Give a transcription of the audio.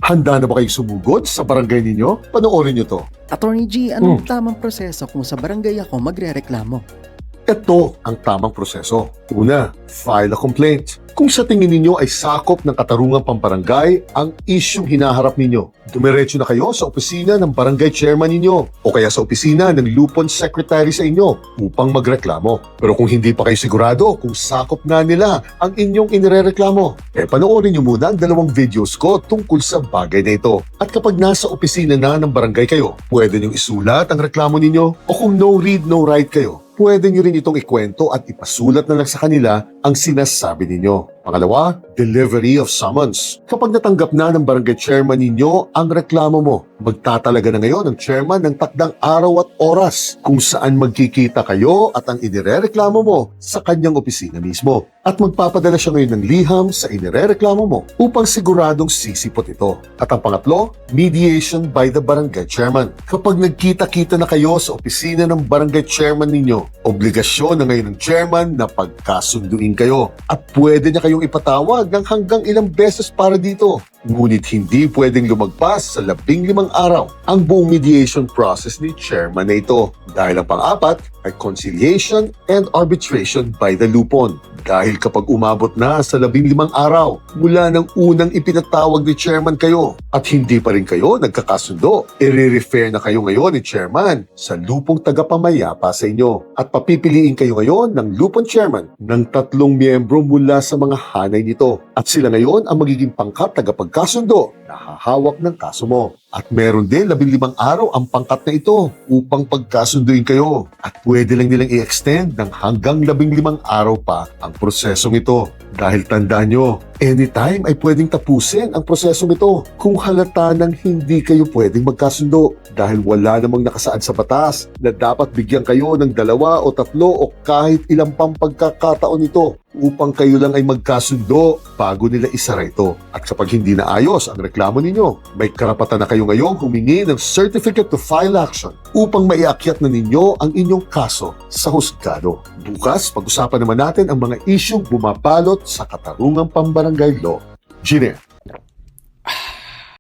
Handa na ba kayo sumugod sa barangay ninyo? Panoorin nyo to. Attorney G, anong tamang proseso kung sa barangay ako magrereklamo? Ito ang tamang proseso. Una, file a complaint. Kung sa tingin ninyo ay sakop ng katarungang pambarangay ang isyong hinaharap ninyo, dumiretso na kayo sa opisina ng barangay chairman ninyo o kaya sa opisina ng lupon secretary sa inyo upang magreklamo. Pero kung hindi pa kayo sigurado kung sakop na nila ang inyong inirereklamo, panoorin nyo muna ang 2 videos ko tungkol sa bagay na ito. At kapag nasa opisina na ng barangay kayo, pwede nyo isulat ang reklamo ninyo o kung no read, no write kayo, pwede nyo rin itong ikwento at ipasulat na lang sa kanila ang sinasabi ninyo. Pangalawa, delivery of summons. Kapag natanggap na ng barangay chairman ninyo ang reklamo mo, magtatalaga na ngayon ang chairman ng takdang araw at oras kung saan magkikita kayo at ang inirereklamo mo sa kanyang opisina mismo. At magpapadala siya ngayon ng liham sa inirereklamo mo upang siguradong sisipot ito. At ang pangatlo, mediation by the barangay chairman. Kapag nagkita-kita na kayo sa opisina ng barangay chairman ninyo, obligasyon na ngayon ng chairman na pagkasunduin kayo. At pwede niya kayong ipatawag ng hanggang ilang beses para dito. Ngunit hindi pwedeng lumagpas sa 15 araw ang buong mediation process ni chairman na ito. Dahil ang pang-apat ay conciliation and arbitration by the lupon. Dahil kapag umabot na sa 15 araw mula ng unang ipinatawag ni chairman kayo at hindi pa rin kayo nagkakasundo, i-refer na kayo ngayon ni chairman sa lupong tagapamayapa sa inyo at papipiliin kayo ngayon ng lupon chairman ng 3 miyembro mula sa mga hanay nito at sila ngayon ang magiging pangkat tagapagkasundo na hahawak ng kaso mo. At meron din 15 araw ang pangkat na ito upang pagkasunduin kayo. At pwede lang nilang i-extend ng hanggang 15 araw pa ang prosesong ito. Dahil tandaan nyo, anytime ay pwedeng tapusin ang prosesong ito kung halata nang hindi kayo pwedeng magkasundo. Dahil wala namang nakasaad sa batas na dapat bigyan kayo ng 2 o 3 o kahit ilang pang pagkakataon ito upang kayo lang ay magkasundo bago nila isara ito. At kapag hindi na ayos ang reklamo ninyo, may karapatan na kayo ngayong humingi ng certificate to file action upang maiakyat na ninyo ang inyong kaso sa husgado. Bukas, pag-usapan naman natin ang mga isyong bumapalot sa katarungang pambarangay law. Gine.